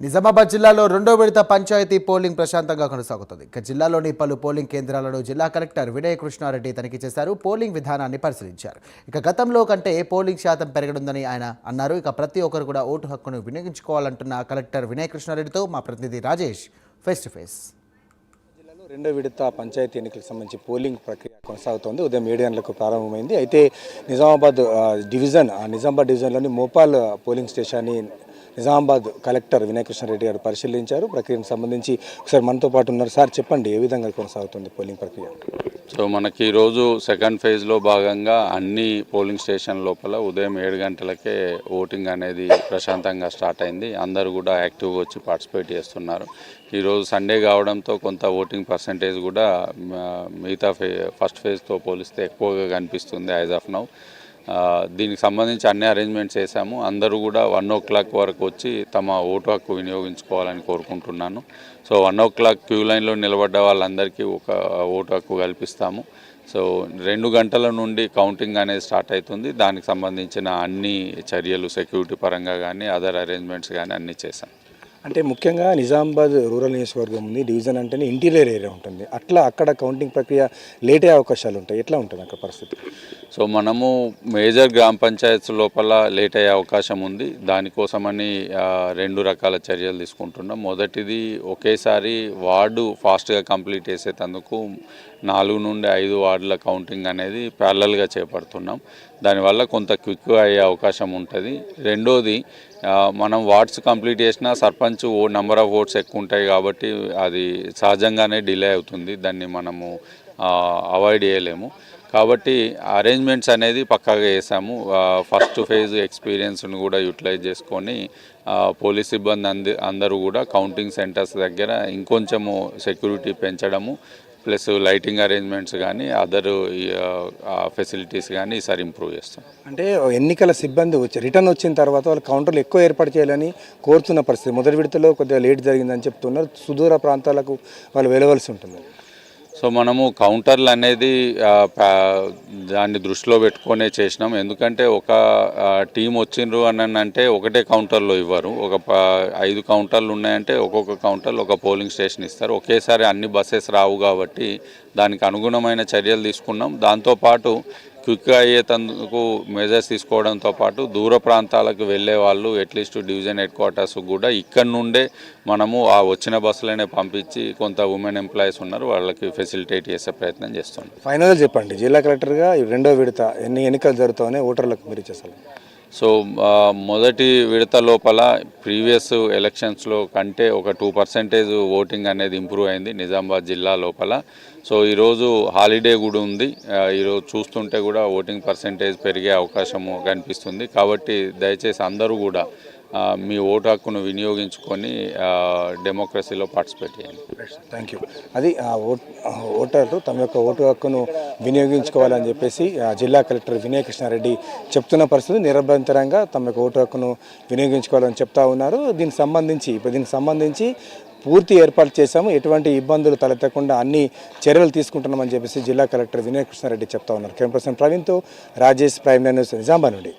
నిజామాబాద్ జిల్లాలో రెండో విడత పంచాయతీ పోలింగ్ ప్రశాంతంగా కొనసాగుతుంది. ఇక జిల్లాలోని పలు పోలింగ్ కేంద్రాలను జిల్లా కలెక్టర్ వినయ్ కృష్ణారెడ్డి తనిఖీ చేశారు. పోలింగ్ విధానాన్ని పరిశీలించారు. ఇక గతంలో కంటే పోలింగ్ శాతం పెరగనుందని ఆయన అన్నారు. ఇక ప్రతి ఒక్కరు కూడా ఓటు హక్కును వినియోగించుకోవాలంటున్న కలెక్టర్ వినయ్ కృష్ణారెడ్డితో మా ప్రతినిధి రాజేష్ ఫేస్ టు ఫేస్. రెండో విడత పంచాయతీ ఎన్నికలకు సంబంధించి పోలింగ్ ప్రక్రియ కొనసాగుతోంది. ఉదయం 7 గంటలకు ప్రారంభమైంది. అయితే నిజామాబాద్ డివిజన్లోని మోపాల్ పోలింగ్ స్టేషన్ని నిజామాబాద్ కలెక్టర్ వినయ్ కృష్ణారెడ్డి గారు పరిశీలించారు. ప్రక్రియకు సంబంధించి ఒకసారి మనతో పాటు ఉన్నారు. సార్ చెప్పండి, ఏ విధంగా కొనసాగుతుంది పోలింగ్ ప్రక్రియ? సో మనకి ఈరోజు సెకండ్ ఫేజ్లో భాగంగా అన్ని పోలింగ్ స్టేషన్ లోపల ఉదయం 7 గంటలకే ఓటింగ్ అనేది ప్రశాంతంగా స్టార్ట్ అయింది. అందరూ కూడా యాక్టివ్గా వచ్చి పార్టిసిపేట్ చేస్తున్నారు. ఈరోజు సండే కావడంతో కొంత ఓటింగ్ పర్సంటేజ్ కూడా మిగతా ఫస్ట్ ఫేజ్తో పోలిస్తే ఎక్కువగా కనిపిస్తుంది యాజ్ ఆఫ్ నౌ. దీనికి సంబంధించి అన్ని అరేంజ్మెంట్స్ చేశాము. అందరూ కూడా 1 o'clock వరకు వచ్చి తమ ఓటు హక్కు వినియోగించుకోవాలని కోరుకుంటున్నాను. సో 1 o'clock క్యూ లైన్లో నిలబడ్డ వాళ్ళందరికీ ఒక ఓటు హక్కు కల్పిస్తాము. సో 2 గంటల నుండి కౌంటింగ్ అనేది స్టార్ట్ అవుతుంది. దానికి సంబంధించిన అన్ని చర్యలు సెక్యూరిటీ పరంగా కానీ అదర్ అరేంజ్మెంట్స్ కానీ అన్నీ చేశాం. అంటే ముఖ్యంగా నిజామాబాద్ రూరల్ నియోజకవర్గం ఉంది. డివిజన్ అంటేనే ఇంటీరియర్ ఏరియా ఉంటుంది. అట్లా అక్కడ కౌంటింగ్ ప్రక్రియ లేట్ అయ్యే అవకాశాలు ఉంటాయి. ఎట్లా ఉంటుంది అక్కడ పరిస్థితి? సో మనము మేజర్ గ్రామ పంచాయత్ లోపల లేట్ అయ్యే అవకాశం ఉంది. దానికోసమని 2 రకాల చర్యలు తీసుకుంటున్నాం. మొదటిది, ఒకేసారి వార్డు ఫాస్ట్గా కంప్లీట్ చేసేటందుకు 4 నుండి 5 వార్డుల కౌంటింగ్ అనేది ప్యారలల్గా చేపడుతున్నాం. దానివల్ల కొంత క్విక్గా అయ్యే అవకాశం ఉంటుంది. రెండోది, మనం వార్డ్స్ కంప్లీట్ చేసినా సర్పంచ్ నెంబర్ ఆఫ్ ఓట్స్ ఎక్కువ ఉంటాయి కాబట్టి అది సహజంగానే డిలే అవుతుంది. దాన్ని మనము అవాయిడ్ చేయలేము. కాబట్టి అరేంజ్మెంట్స్ అనేది పక్కాగా చేసాము. ఫస్ట్ ఫేజ్ ఎక్స్పీరియన్స్ను కూడా యూటిలైజ్ చేసుకొని పోలీస్ సిబ్బంది అందరూ కూడా కౌంటింగ్ సెంటర్స్ దగ్గర ఇంకొంచెము సెక్యూరిటీ పెంచడము, ప్లస్ లైటింగ్ అరేంజ్మెంట్స్ కానీ అదర్ ఫెసిలిటీస్ కానీ ఈసారి ఇంప్రూవ్ చేస్తాం. అంటే ఎన్నికల సిబ్బంది రిటర్న్ వచ్చిన తర్వాత వాళ్ళు కౌంటర్లు ఎక్కువ ఏర్పాటు చేయాలని కోరుతున్న పరిస్థితి. మొదటి విడతలో కొద్దిగా లేట్ జరిగిందని చెప్తున్నారు. సుదూర ప్రాంతాలకు వాళ్ళు వెళ్ళవలసి ఉంటుంది. సో మనము కౌంటర్లు అనేది దాన్ని దృష్టిలో పెట్టుకొనే చేసినాం. ఎందుకంటే ఒక టీం వచ్చిండ్రు అని అంటే ఒకటే కౌంటర్లో ఇవ్వరు. 5 కౌంటర్లు ఉన్నాయంటే ఒక్కొక్క కౌంటర్లో ఒక పోలింగ్ స్టేషన్ ఇస్తారు. ఒకేసారి అన్ని బస్సెస్ రావు కాబట్టి దానికి అనుగుణమైన చర్యలు తీసుకున్నాం. దాంతోపాటు క్విక్గా అయ్యేందుకు మెజర్స్ తీసుకోవడంతో పాటు దూర ప్రాంతాలకు వెళ్ళే వాళ్ళు అట్లీస్ట్ డివిజన్ హెడ్ క్వార్టర్స్ కూడా ఇక్కడ నుండే మనము ఆ వచ్చిన బస్సులనే పంపించి కొంత ఉమెన్ ఎంప్లాయీస్ ఉన్నారు, వాళ్ళకి ఫెసిలిటేట్ చేసే ప్రయత్నం చేస్తున్నాం. ఫైనల్గా చెప్పండి, జిల్లా కలెక్టర్గా రెండో విడత ఎన్నికలు జరుగుతాయని ఓటర్లకు మీరు చేస్తారు? సో మొదటి విడత లోపల ప్రీవియస్ ఎలక్షన్స్లో కంటే ఒక 2% ఓటింగ్ అనేది ఇంప్రూవ్ అయింది నిజామాబాద్ జిల్లా లోపల. సో ఈరోజు హాలిడే కూడా ఉంది. ఈరోజు చూస్తుంటే కూడా ఓటింగ్ పర్సెంటేజ్ పెరిగే అవకాశము కనిపిస్తుంది. కాబట్టి దయచేసి అందరూ కూడా మీ ఓటు హక్కును వినియోగించుకొని డెమోక్రసీలో పార్టిసిపేట్ చేయండి. Thank you. అది ఓటర్లు తమ యొక్క ఓటు హక్కును వినియోగించుకోవాలని చెప్పేసి జిల్లా కలెక్టర్ వినయ్ కృష్ణారెడ్డి చెప్తున్న పరిస్థితి. నిరభ్యంతరంగా తమ యొక్క ఓటు హక్కును వినియోగించుకోవాలని చెప్తా ఉన్నారు. దీనికి సంబంధించి పూర్తి ఏర్పాటు చేశాము. ఎటువంటి ఇబ్బందులు తలెత్తకుండా అన్ని చర్యలు తీసుకుంటున్నామని చెప్పేసి జిల్లా కలెక్టర్ వినయ్ కృష్ణారెడ్డి చెప్తా ఉన్నారు. కెమెరా పర్సన్ ప్రవీణ్తో రాజేష్, ప్రైమ్ న్యూస్, నిజామాబాద్ నుండి.